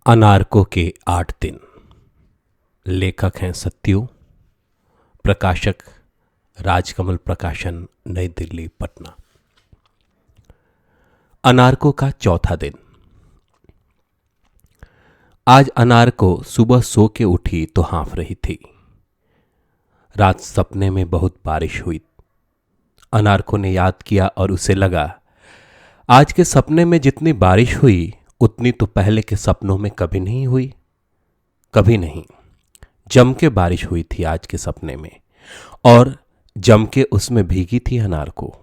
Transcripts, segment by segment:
अनारकों के 8 दिन। लेखक हैं सत्यु। प्रकाशक राजकमल प्रकाशन, नई दिल्ली, पटना। अनारकों का चौथा दिन। आज अनारको सुबह सो के उठी तो हाँफ रही थी। रात सपने में बहुत बारिश हुई। अनारको ने याद किया और उसे लगा आज के सपने में जितनी बारिश हुई उतनी तो पहले के सपनों में कभी नहीं हुई। कभी नहीं। जम के बारिश हुई थी आज के सपने में, और जम के उसमें भीगी थी अनारको।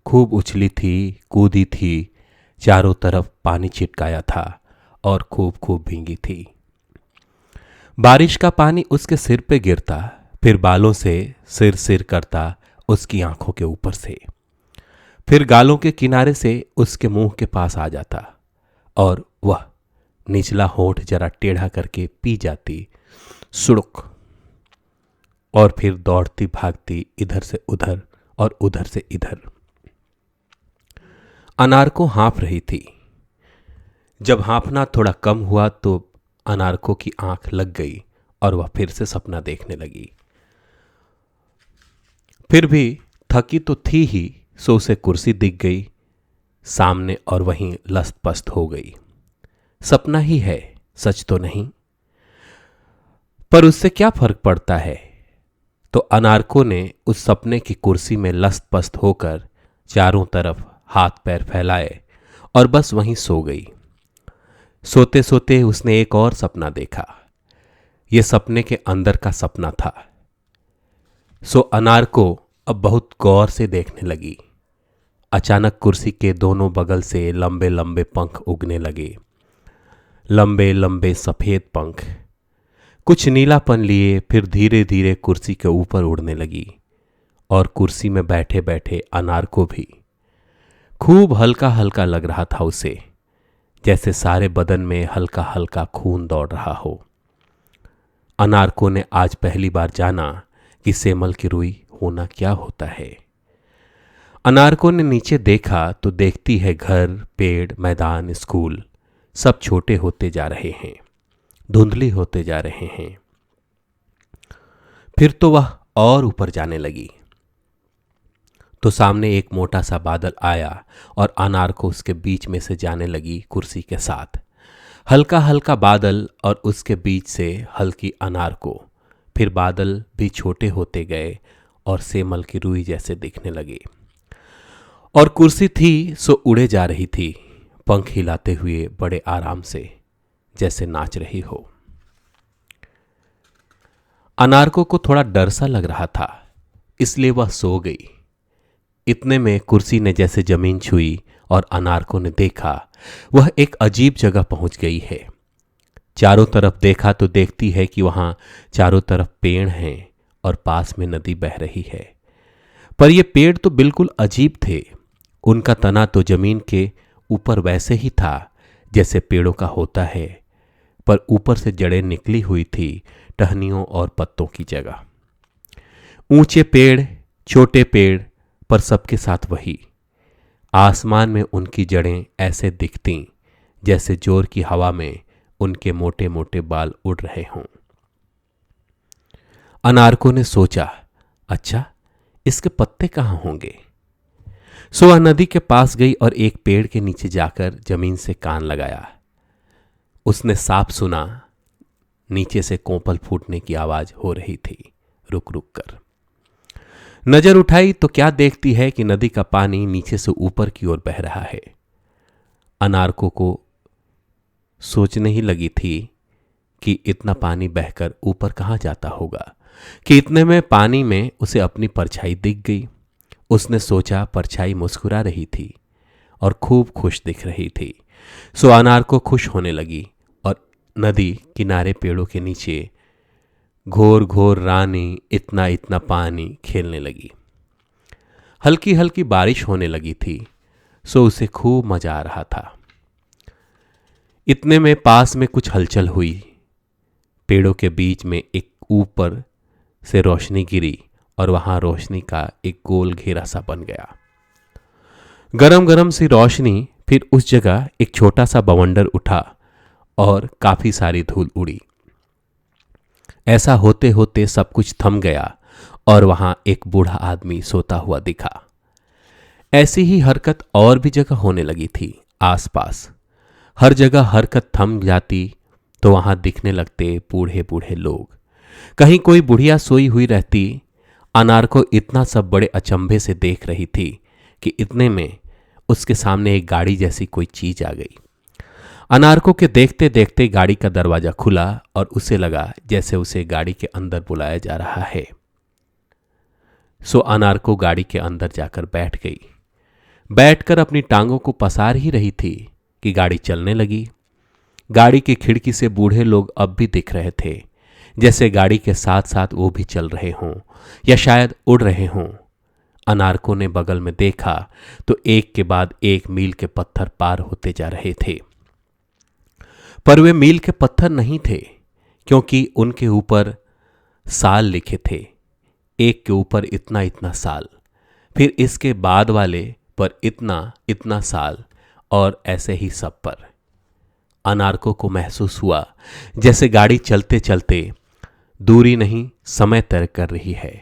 खूब उछली थी, कूदी थी, चारों तरफ पानी छिटकाया था और खूब खूब भीगी थी। बारिश का पानी उसके सिर पे गिरता, फिर बालों से सिर सिर करता उसकी आंखों के ऊपर से, फिर गालों के किनारे से उसके मुंह के पास आ जाता और वह निचला होंठ जरा टेढ़ा करके पी जाती, सुड़ुक, और फिर दौड़ती भागती इधर से उधर और उधर से इधर। अनारको हाँफ रही थी। जब हाँफना थोड़ा कम हुआ तो अनारको की आंख लग गई और वह फिर से सपना देखने लगी। फिर भी थकी तो थी ही, सो उसे कुर्सी दिख गई सामने और वहीं लस्त पस्त हो गई। सपना ही है, सच तो नहीं, पर उससे क्या फर्क पड़ता है। तो अनारको ने उस सपने की कुर्सी में लस्त पस्त होकर चारों तरफ हाथ पैर फैलाए और बस वहीं सो गई। सोते सोते उसने एक और सपना देखा। यह सपने के अंदर का सपना था। सो अनारको अब बहुत गौर से देखने लगी। अचानक कुर्सी के दोनों बगल से लंबे लंबे पंख उगने लगे। लंबे लंबे सफेद पंख, कुछ नीलापन लिए, फिर धीरे धीरे कुर्सी के ऊपर उड़ने लगी। और कुर्सी में बैठे बैठे अनारको भी खूब हल्का हल्का लग रहा था उसे, जैसे सारे बदन में हल्का हल्का खून दौड़ रहा हो। अनारको ने आज पहली बार जाना कि सेमल की रुई होना क्या होता है। अनारको ने नीचे देखा तो देखती है घर, पेड़, मैदान, स्कूल सब छोटे होते जा रहे हैं, धुंधली होते जा रहे हैं। फिर तो वह और ऊपर जाने लगी तो सामने एक मोटा सा बादल आया और अनारको उसके बीच में से जाने लगी कुर्सी के साथ। हल्का हल्का बादल और उसके बीच से हल्की अनारको। फिर बादल भी छोटे होते गए और सेमल की रुई जैसे दिखने लगे। और कुर्सी थी सो उड़े जा रही थी, पंख हिलाते हुए बड़े आराम से, जैसे नाच रही हो। अनारको को थोड़ा डर सा लग रहा था, इसलिए वह सो गई। इतने में कुर्सी ने जैसे जमीन छुई और अनारको ने देखा वह एक अजीब जगह पहुंच गई है। चारों तरफ देखा तो देखती है कि वहां चारों तरफ पेड़ हैं और पास में नदी बह रही है। पर ये पेड़ तो बिल्कुल अजीब थे। उनका तना तो जमीन के ऊपर वैसे ही था जैसे पेड़ों का होता है, पर ऊपर से जड़ें निकली हुई थी टहनियों और पत्तों की जगह। ऊंचे पेड़, छोटे पेड़, पर सबके साथ वही। आसमान में उनकी जड़ें ऐसे दिखती जैसे जोर की हवा में उनके मोटे मोटे बाल उड़ रहे हों। अनारको ने सोचा, अच्छा इसके पत्ते कहाँ होंगे। सो वह नदी के पास गई और एक पेड़ के नीचे जाकर जमीन से कान लगाया। उसने साफ सुना नीचे से कोंपल फूटने की आवाज हो रही थी, रुक रुक कर। नजर उठाई तो क्या देखती है कि नदी का पानी नीचे से ऊपर की ओर बह रहा है। अनारको को सोचने ही लगी थी कि इतना पानी बहकर ऊपर कहाँ जाता होगा कि इतने में पानी में उसे अपनी परछाई दिख गई। उसने सोचा परछाई मुस्कुरा रही थी और खूब खुश दिख रही थी। सो अनारको खुश होने लगी और नदी किनारे पेड़ों के नीचे घोर घोर रानी इतना इतना पानी खेलने लगी। हल्की हल्की बारिश होने लगी थी, सो उसे खूब मजा आ रहा था। इतने में पास में कुछ हलचल हुई। पेड़ों के बीच में एक ऊपर से रोशनी गिरी और वहां रोशनी का एक गोल घेरा सा बन गया। गरम गरम सी रोशनी। फिर उस जगह एक छोटा सा बवंडर उठा और काफी सारी धूल उड़ी। ऐसा होते होते सब कुछ थम गया और वहां एक बूढ़ा आदमी सोता हुआ दिखा। ऐसी ही हरकत और भी जगह होने लगी थी आसपास। हर जगह हरकत थम जाती तो वहां दिखने लगते बूढ़े बूढ़े लोग। कहीं कोई बुढ़िया सोई हुई रहती। अनार को इतना सब बड़े अचंभे से देख रही थी कि इतने में उसके सामने एक गाड़ी जैसी कोई चीज आ गई। अनारको के देखते देखते गाड़ी का दरवाजा खुला और उसे लगा जैसे उसे गाड़ी के अंदर बुलाया जा रहा है। सो अनारको गाड़ी के अंदर जाकर बैठ गई। बैठकर अपनी टांगों को पसार ही रही थी कि गाड़ी चलने लगी। गाड़ी की खिड़की से बूढ़े लोग अब भी दिख रहे थे, जैसे गाड़ी के साथ साथ वो भी चल रहे हों या शायद उड़ रहे हों। अनारको ने बगल में देखा तो एक के बाद एक मील के पत्थर पार होते जा रहे थे। पर वे मील के पत्थर नहीं थे, क्योंकि उनके ऊपर साल लिखे थे। एक के ऊपर इतना इतना साल, फिर इसके बाद वाले पर इतना इतना साल, और ऐसे ही सब पर। अनारको को महसूस हुआ जैसे गाड़ी चलते चलते दूरी नहीं समय तय कर रही है।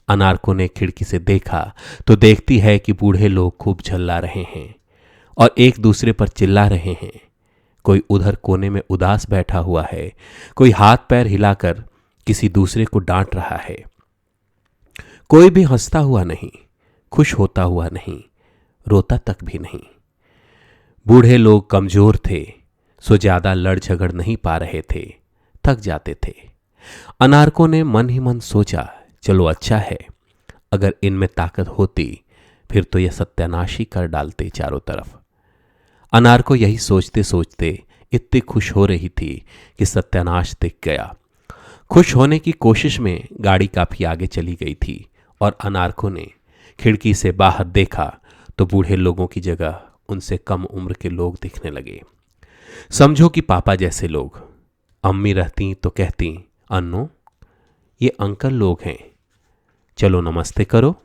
अनारको ने खिड़की से देखा तो देखती है कि बूढ़े लोग खूब झल्ला रहे हैं और एक दूसरे पर चिल्ला रहे हैं। कोई उधर कोने में उदास बैठा हुआ है, कोई हाथ पैर हिलाकर किसी दूसरे को डांट रहा है। कोई भी हंसता हुआ नहीं, खुश होता हुआ नहीं, रोता तक भी नहीं। बूढ़े लोग कमजोर थे, सो ज्यादा लड़ झगड़ नहीं पा रहे थे, थक जाते थे। अनारको ने मन ही मन सोचा, चलो अच्छा है, अगर इनमें ताकत होती फिर तो यह सत्यानाश ही कर डालते चारों तरफ। अनारको यही सोचते सोचते इतनी खुश हो रही थी कि सत्यानाश दिख गया। खुश होने की कोशिश में गाड़ी काफी आगे चली गई थी और अनारको ने खिड़की से बाहर देखा तो बूढ़े लोगों की जगह उनसे कम उम्र के लोग दिखने लगे। समझो कि पापा जैसे लोग। अम्मी रहती तो कहती, अन्नो ये अंकल लोग हैं, चलो नमस्ते करो।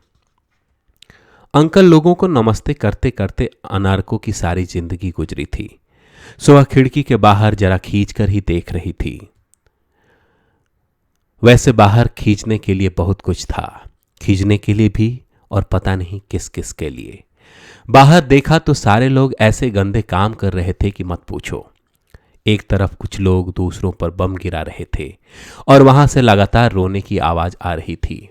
अंकल लोगों को नमस्ते करते करते अनारको की सारी जिंदगी गुजरी थी। सो वह खिड़की के बाहर जरा खींच कर ही देख रही थी। वैसे बाहर खींचने के लिए बहुत कुछ था, खींचने के लिए भी और पता नहीं किस किस के लिए। बाहर देखा तो सारे लोग ऐसे गंदे काम कर रहे थे कि मत पूछो। एक तरफ कुछ लोग दूसरों पर बम गिरा रहे थे और वहां से लगातार रोने की आवाज आ रही थी।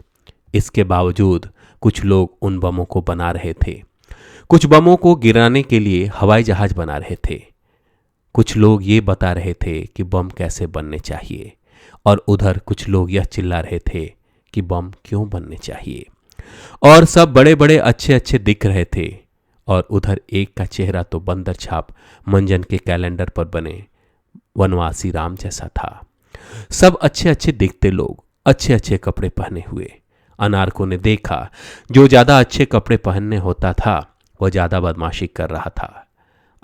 इसके बावजूद कुछ लोग उन बमों को बना रहे थे। कुछ बमों को गिराने के लिए हवाई जहाज बना रहे थे। कुछ लोग ये बता रहे थे कि बम कैसे बनने चाहिए, और उधर कुछ लोग यह चिल्ला रहे थे कि बम क्यों बनने चाहिए। और सब बड़े बड़े अच्छे अच्छे दिख रहे थे। और उधर एक का चेहरा तो बंदर छाप मंजन के कैलेंडर पर बने वनवासी राम जैसा था। सब अच्छे अच्छे दिखते लोग, अच्छे अच्छे कपड़े पहने हुए। अनारको ने देखा जो ज्यादा अच्छे कपड़े पहनने होता था वह ज्यादा बदमाशी कर रहा था।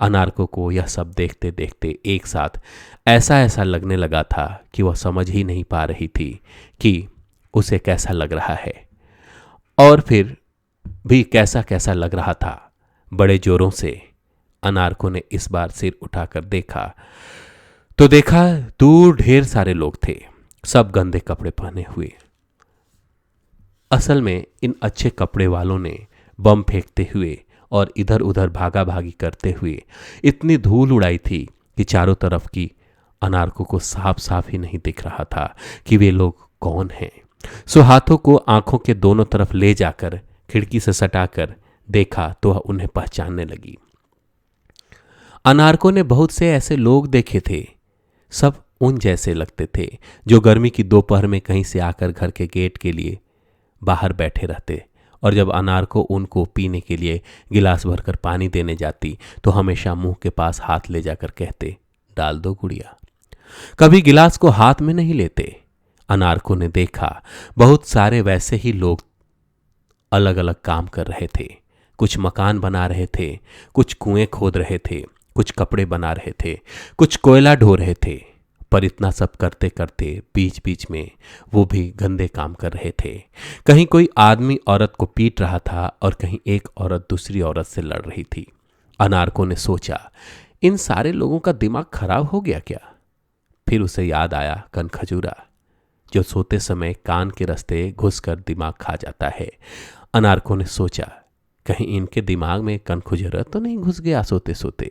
अनारको को यह सब देखते देखते एक साथ ऐसा ऐसा लगने लगा था कि वह समझ ही नहीं पा रही थी कि उसे कैसा लग रहा है, और फिर भी कैसा कैसा लग रहा था। बड़े जोरों से अनारको ने इस बार सिर उठाकर देखा तो देखा दूर ढेर सारे लोग थे, सब गंदे कपड़े पहने हुए। असल में इन अच्छे कपड़े वालों ने बम फेंकते हुए और इधर उधर भागा भागी करते हुए इतनी धूल उड़ाई थी कि चारों तरफ की अनारको को साफ साफ ही नहीं दिख रहा था कि वे लोग कौन हैं। सो हाथों को आंखों के दोनों तरफ ले जाकर खिड़की से सटाकर देखा तो वह उन्हें पहचानने लगी। अनारको ने बहुत से ऐसे लोग देखे थे, सब उन जैसे लगते थे जो गर्मी की दोपहर में कहीं से आकर घर के गेट के लिए बाहर बैठे रहते, और जब अनारको उनको पीने के लिए गिलास भरकर पानी देने जाती तो हमेशा मुंह के पास हाथ ले जाकर कहते, डाल दो गुड़िया। कभी गिलास को हाथ में नहीं लेते। अनारको ने देखा बहुत सारे वैसे ही लोग अलग अलग काम कर रहे थे। कुछ मकान बना रहे थे, कुछ कुएं खोद रहे थे, कुछ कपड़े बना रहे थे, कुछ कोयला ढो रहे थे। पर इतना सब करते करते बीच बीच में वो भी गंदे काम कर रहे थे। कहीं कोई आदमी औरत को पीट रहा था और कहीं एक औरत दूसरी औरत से लड़ रही थी। अनारको ने सोचा इन सारे लोगों का दिमाग खराब हो गया क्या? फिर उसे याद आया कनखजूरा, जो सोते समय कान के रास्ते घुसकर दिमाग खा जाता है। अनारको ने सोचा, कहीं इनके दिमाग में कनखजूरा तो नहीं घुस गया सोते सोते।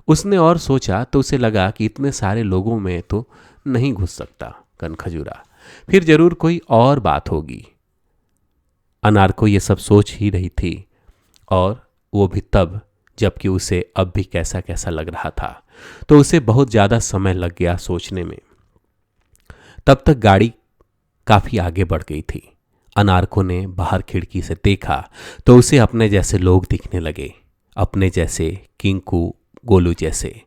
उसने और सोचा तो उसे लगा कि इतने सारे लोगों में तो नहीं घुस सकता कनखजूरा, फिर जरूर कोई और बात होगी। अनारको ये सब सोच ही रही थी, और वो भी तब जबकि उसे अब भी कैसा कैसा लग रहा था, तो उसे बहुत ज़्यादा समय लग गया सोचने में। तब तक गाड़ी काफ़ी आगे बढ़ गई थी। अनारको ने बाहर खिड़की से देखा तो उसे अपने जैसे लोग दिखने लगे, अपने जैसे, किंकू, गोलू जैसे।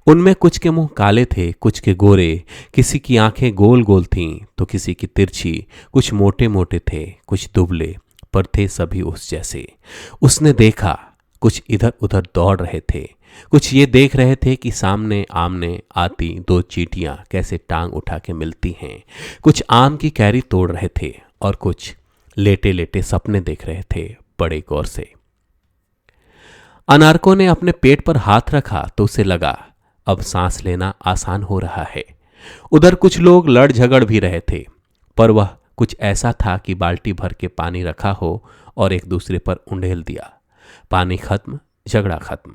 उनमें कुछ के मुंह काले थे, कुछ के गोरे, किसी की आंखें गोल गोल थीं तो किसी की तिरछी, कुछ मोटे मोटे थे, कुछ दुबले, पर थे सभी उस जैसे। उसने देखा कुछ इधर उधर दौड़ रहे थे, कुछ ये देख रहे थे कि सामने आमने आती दो चींटियां कैसे टांग उठा के मिलती हैं, कुछ आम की कैरी तोड़ रहे थे और कुछ लेटे लेटे सपने देख रहे थे बड़े गौर से। अनारको ने अपने पेट पर हाथ रखा तो उसे लगा अब सांस लेना आसान हो रहा है। उधर कुछ लोग लड़ झगड़ भी रहे थे, पर वह कुछ ऐसा था कि बाल्टी भर के पानी रखा हो और एक दूसरे पर उंडेल दिया। पानी खत्म, झगड़ा खत्म।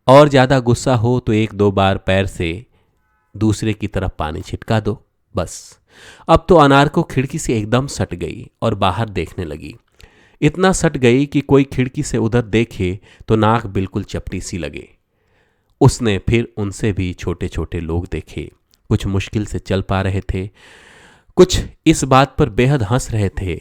और ज्यादा गुस्सा हो तो एक दो बार पैर से दूसरे की तरफ पानी छिटका दो, बस। अब तो अनारको खिड़की से एकदम सट गई और बाहर देखने लगी। इतना सट गई कि कोई खिड़की से उधर देखे तो नाक बिल्कुल चपटी सी लगे। उसने फिर उनसे भी छोटे छोटे लोग देखे, कुछ मुश्किल से चल पा रहे थे, कुछ इस बात पर बेहद हंस रहे थे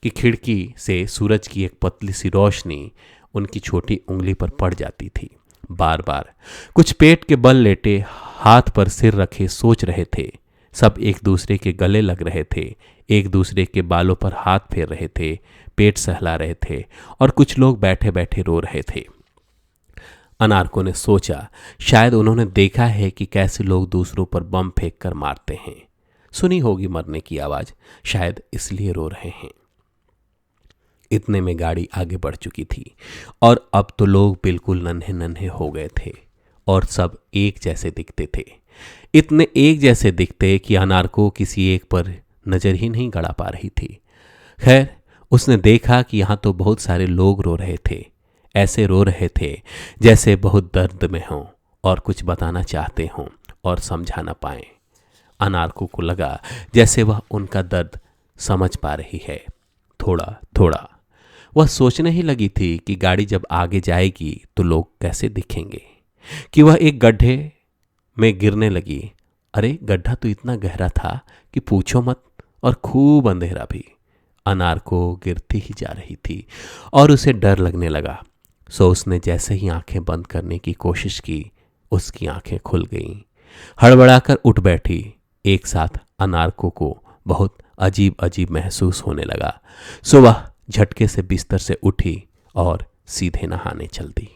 कि खिड़की से सूरज की एक पतली सी रोशनी उनकी छोटी उंगली पर पड़ जाती थी बार बार। कुछ पेट के बल लेटे, हाथ पर सिर रखे सोच रहे थे। सब एक दूसरे के गले लग रहे थे, एक दूसरे के बालों पर हाथ फेर रहे थे, पेट सहला रहे थे, और कुछ लोग बैठे बैठे रो रहे थे। अनारको ने सोचा, शायद उन्होंने देखा है कि कैसे लोग दूसरों पर बम फेंक कर मारते हैं, सुनी होगी मरने की आवाज, शायद इसलिए रो रहे हैं। इतने में गाड़ी आगे बढ़ चुकी थी और अब तो लोग बिल्कुल नन्हे नन्हे हो गए थे और सब एक जैसे दिखते थे। इतने एक जैसे दिखते कि अनारको किसी एक पर नजर ही नहीं गड़ा पा रही थी। खैर, उसने देखा कि यहां तो बहुत सारे लोग रो रहे थे, ऐसे रो रहे थे जैसे बहुत दर्द में हों और कुछ बताना चाहते हों और समझा ना पाए। अनारको को लगा जैसे वह उनका दर्द समझ पा रही है, थोड़ा थोड़ा। वह सोचने ही लगी थी कि गाड़ी जब आगे जाएगी तो लोग कैसे दिखेंगे, कि वह एक गड्ढे में गिरने लगी। अरे, गड्ढा तो इतना गहरा था कि पूछो मत, और खूब अंधेरा भी। अनारको गिरती ही जा रही थी और उसे डर लगने लगा। सो उसने जैसे ही आंखें बंद करने की कोशिश की, उसकी आंखें खुल गईं। हड़बड़ाकर उठ बैठी। एक साथ अनारको को बहुत अजीब अजीब महसूस होने लगा। सो वह झटके से बिस्तर से उठी और सीधे नहाने चल दी।